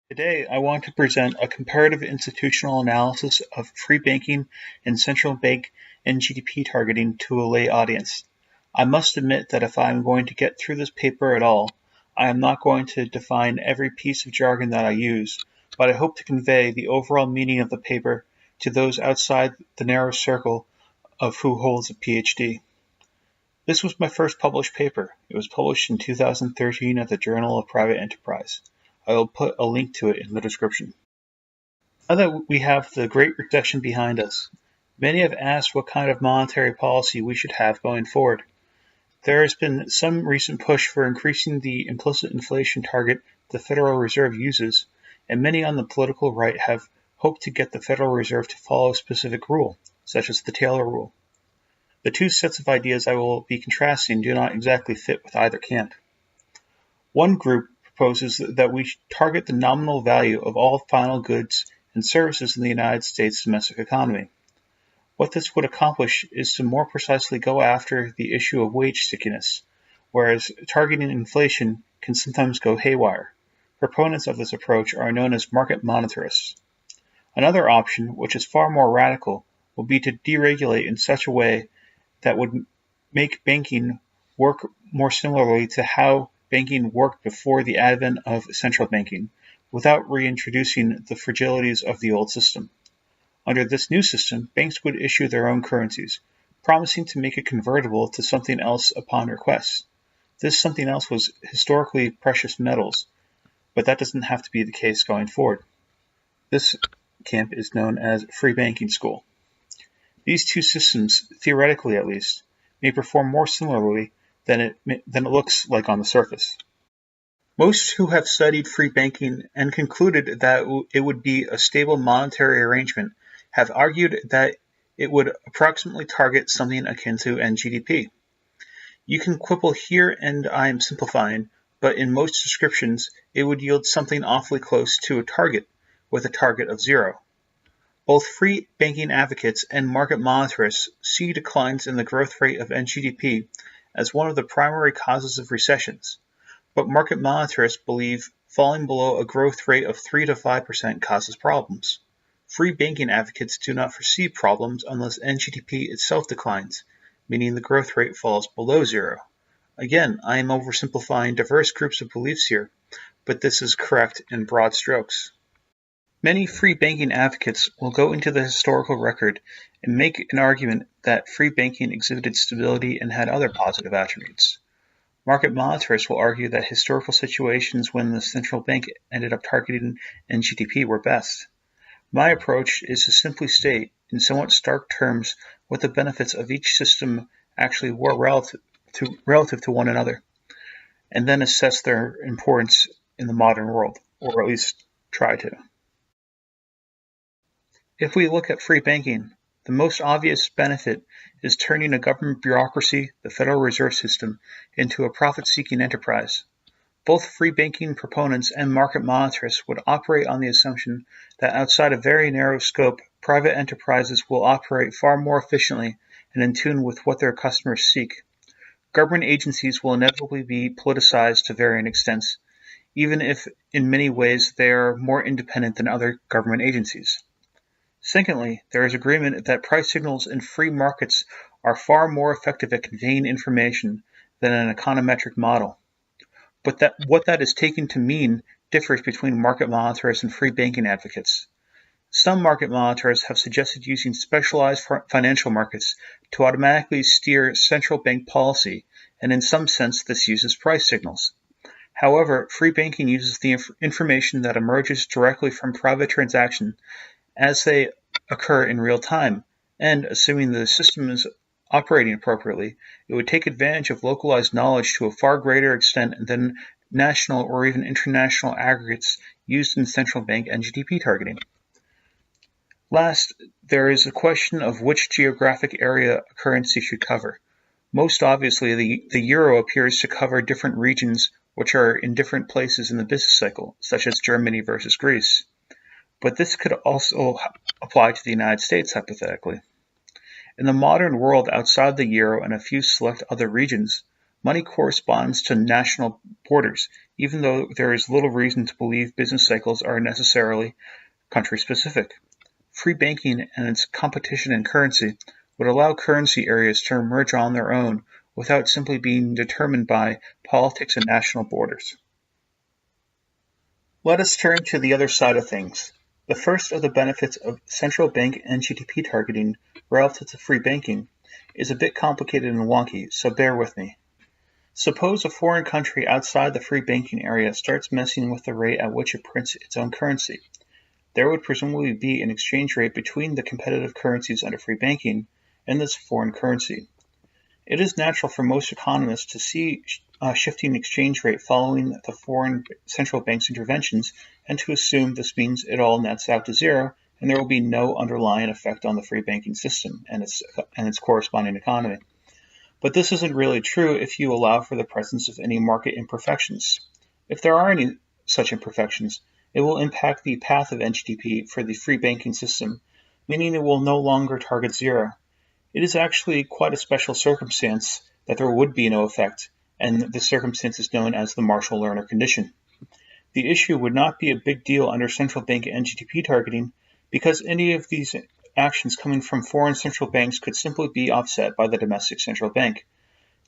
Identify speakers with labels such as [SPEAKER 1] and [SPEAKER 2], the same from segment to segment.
[SPEAKER 1] Today, I want to present a comparative institutional analysis of free banking and central bank and GDP targeting to a lay audience. I must admit that if I am going to get through this paper at all, I am not going to define every piece of jargon that I use, but I hope to convey the overall meaning of the paper to those outside the narrow circle of who holds a PhD. This was my first published paper. It was published in 2013 at the Journal of Private Enterprise. I will put a link to it in the description. Now that we have the Great Recession behind us, many have asked what kind of monetary policy we should have going forward. There has been some recent push for increasing the implicit inflation target the Federal Reserve uses, and many on the political right have hoped to get the Federal Reserve to follow a specific rule, such as the Taylor rule. The two sets of ideas I will be contrasting do not exactly fit with either camp. One group proposes that we target the nominal value of all final goods and services in the United States domestic economy. What this would accomplish is to more precisely go after the issue of wage stickiness, whereas targeting inflation can sometimes go haywire. Proponents of this approach are known as market monetarists. Another option, which is far more radical, will be to deregulate in such a way that would make banking work more similarly to how banking worked before the advent of central banking, without reintroducing the fragilities of the old system. Under this new system, banks would issue their own currencies, promising to make it convertible to something else upon request. This something else was historically precious metals, but that doesn't have to be the case going forward. This camp is known as free banking school. These two systems, theoretically at least, may perform more similarly than it looks like on the surface. Most who have studied free banking and concluded that it would be a stable monetary arrangement have argued that it would approximately target something akin to GDP. You can quibble here, and I am simplifying, but in most descriptions it would yield something awfully close to a target, with a target of 0. Both free banking advocates and market monetarists see declines in the growth rate of GDP as one of the primary causes of recessions, but market monetarists believe falling below a growth rate of 3 to 5% causes problems. Free banking advocates do not foresee problems unless GDP itself declines, meaning the growth rate falls below 0. Again, I am oversimplifying diverse groups of beliefs here, but this is correct in broad strokes. Many free banking advocates will go into the historical record and make an argument that free banking exhibited stability and had other positive attributes. Market monetarists will argue that historical situations when the central bank ended up targeting GDP were best. My approach is to simply state, in somewhat stark terms, what the benefits of each system actually were relative to one another, and then assess their importance in the modern world, or at least try to. If we look at free banking, the most obvious benefit is turning a government bureaucracy, the Federal Reserve System, into a profit-seeking enterprise. Both free banking proponents and market monetarists would operate on the assumption that outside a very narrow scope, private enterprises will operate far more efficiently and in tune with what their customers seek. Government agencies will inevitably be politicized to varying extents, even if in many ways they are more independent than other government agencies. Secondly, there is agreement that price signals in free markets are far more effective at conveying information than an econometric model. But what that is taken to mean differs between market monetarists and free banking advocates. Some market monetarists have suggested using specialized financial markets to automatically steer central bank policy, and in some sense this uses price signals. However, free banking uses the information that emerges directly from private transactions as they occur in real time, and assuming the system is operating appropriately, it would take advantage of localized knowledge to a far greater extent than national or even international aggregates used in central bank GDP targeting. Last, there is a question of which geographic area a currency should cover. Most obviously, the euro appears to cover different regions which are in different places in the business cycle, such as Germany versus Greece. But this could also apply to the United States, hypothetically. In the modern world outside the euro and a few select other regions, Money corresponds to national borders, even though there is little reason to believe business cycles are necessarily country-specific. Free banking and its competition in currency would allow currency areas to emerge on their own without simply being determined by politics and national borders. Let us turn to the other side of things. The first of the benefits of central bank and GDP targeting relative to free banking is a bit complicated and wonky, so bear with me. Suppose a foreign country outside the free banking area starts messing with the rate at which it prints its own currency. There would presumably be an exchange rate between the competitive currencies under free banking and this foreign currency. It is natural for most economists to see a shifting exchange rate following the foreign central bank's interventions and to assume this means it all nets out to zero and there will be no underlying effect on the free banking system and its corresponding economy. But this isn't really true if you allow for the presence of any market imperfections. If there are any such imperfections, it will impact the path of NGDP for the free banking system, meaning it will no longer target zero. It is actually quite a special circumstance that there would be no effect, and this circumstance is known as the Marshall-Lerner condition. The issue would not be a big deal under central bank NGDP targeting because any of these actions coming from foreign central banks could simply be offset by the domestic central bank.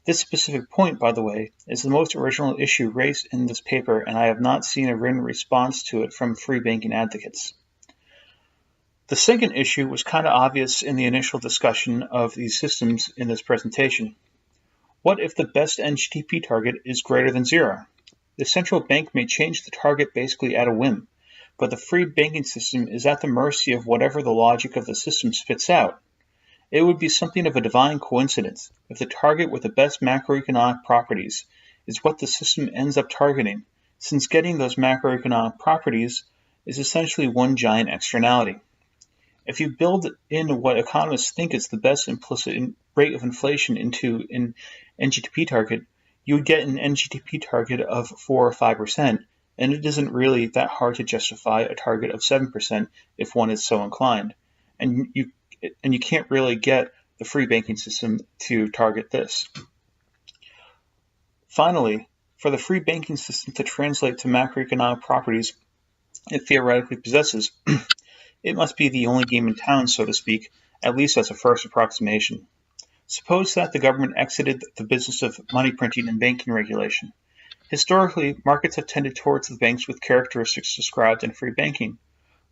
[SPEAKER 1] This specific point, by the way, is the most original issue raised in this paper, and I have not seen a written response to it from free banking advocates. The second issue was kind of obvious in the initial discussion of these systems in this presentation. What if the best NGDP target is greater than zero? The central bank may change the target basically at a whim, but the free banking system is at the mercy of whatever the logic of the system spits out. It would be something of a divine coincidence if the target with the best macroeconomic properties is what the system ends up targeting, since getting those macroeconomic properties is essentially one giant externality. If you build in what economists think is the best implicit rate of inflation into an NGDP target, you would get an NGDP target of 4 or 5%, and it isn't really that hard to justify a target of 7% if one is so inclined. And you can't really get the free banking system to target this. Finally, for the free banking system to translate to macroeconomic properties it theoretically possesses, it must be the only game in town, so to speak, at least as a first approximation. Suppose that the government exited the business of money printing and banking regulation. Historically, markets have tended towards the banks with characteristics described in free banking.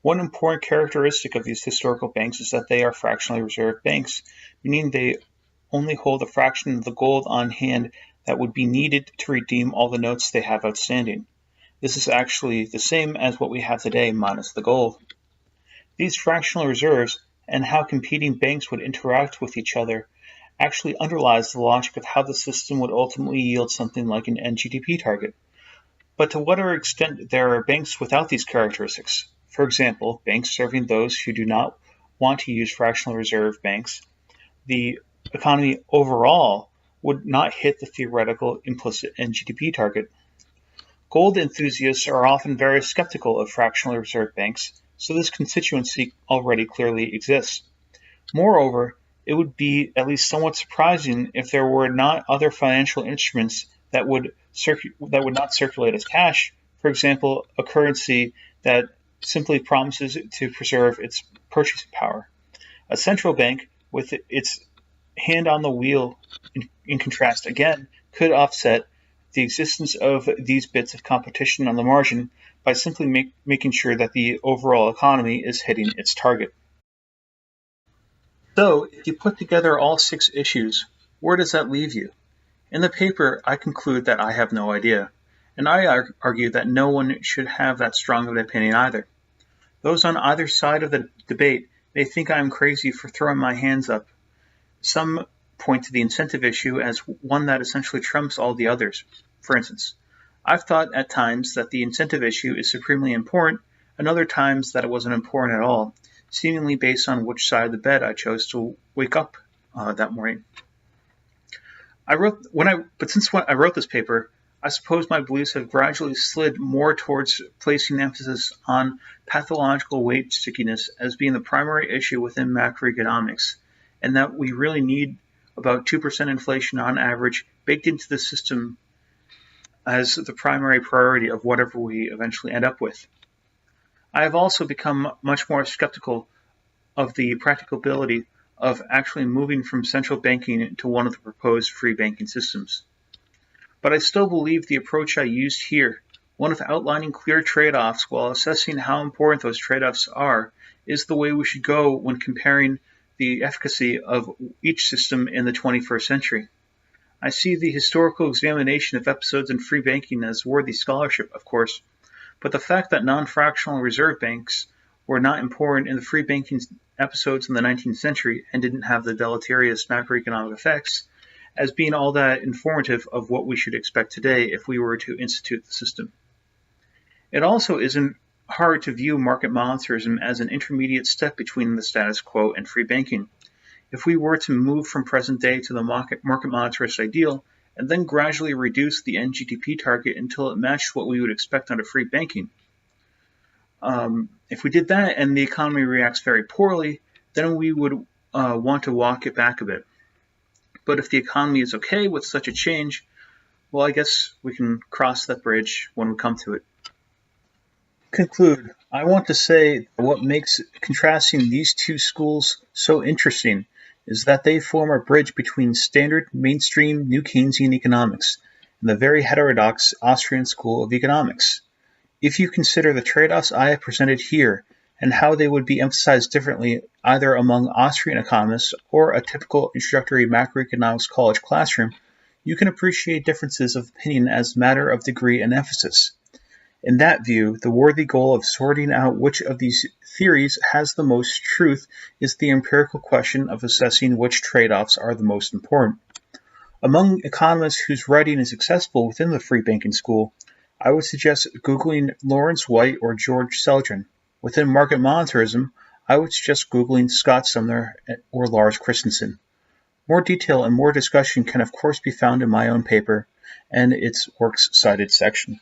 [SPEAKER 1] One important characteristic of these historical banks is that they are fractionally reserved banks, meaning they only hold a fraction of the gold on hand that would be needed to redeem all the notes they have outstanding. This is actually the same as what we have today minus the gold. These fractional reserves and how competing banks would interact with each other actually underlies the logic of how the system would ultimately yield something like an NGDP target. But to what extent there are banks without these characteristics? For example, banks serving those who do not want to use fractional reserve banks, the economy overall would not hit the theoretical implicit NGDP target. Gold enthusiasts are often very skeptical of fractional reserve banks, so this constituency already clearly exists. Moreover, it would be at least somewhat surprising if there were not other financial instruments that would not circulate as cash, for example, a currency that simply promises to preserve its purchasing power. A central bank, with its hand on the wheel, in contrast, again, could offset the existence of these bits of competition on the margin by simply making sure that the overall economy is hitting its target. So, if you put together all 6 issues, where does that leave you? In the paper, I conclude that I have no idea, and I argue that no one should have that strong of an opinion either. Those on either side of the debate may think I am crazy for throwing my hands up. Some point to the incentive issue as one that essentially trumps all the others. For instance, I've thought at times that the incentive issue is supremely important, and other times that it wasn't important at all, seemingly based on which side of the bed I chose to wake up that morning. Since I wrote this paper, I suppose my beliefs have gradually slid more towards placing emphasis on pathological wage stickiness as being the primary issue within macroeconomics, and that we really need about 2% inflation on average baked into the system as the primary priority of whatever we eventually end up with. I have also become much more skeptical of the practicability of actually moving from central banking to one of the proposed free banking systems. But I still believe the approach I used here, one of outlining clear trade-offs while assessing how important those trade-offs are, is the way we should go when comparing the efficacy of each system in the 21st century. I see the historical examination of episodes in free banking as worthy scholarship, of course, but the fact that non-fractional reserve banks were not important in the free banking episodes in the 19th century and didn't have the deleterious macroeconomic effects as being all that informative of what we should expect today if we were to institute the system. It also isn't hard to view market monetarism as an intermediate step between the status quo and free banking. If we were to move from present day to the market monetarist ideal, and then gradually reduce the NGDP target until it matched what we would expect under free banking. If we did that and the economy reacts very poorly, then we would want to walk it back a bit. But if the economy is okay with such a change, well, I guess we can cross that bridge when we come to it. To conclude, I want to say what makes contrasting these two schools so interesting is that they form a bridge between standard mainstream New Keynesian economics and the very heterodox Austrian School of Economics. If you consider the trade-offs I have presented here and how they would be emphasized differently either among Austrian economists or a typical introductory macroeconomics college classroom, you can appreciate differences of opinion as a matter of degree and emphasis. In that view, the worthy goal of sorting out which of these theories has the most truth is the empirical question of assessing which trade-offs are the most important. Among economists whose writing is accessible within the free banking school, I would suggest Googling Lawrence White or George Seldrin. Within market monetarism, I would suggest Googling Scott Sumner or Lars Christensen. More detail and more discussion can of course be found in my own paper and its works cited section.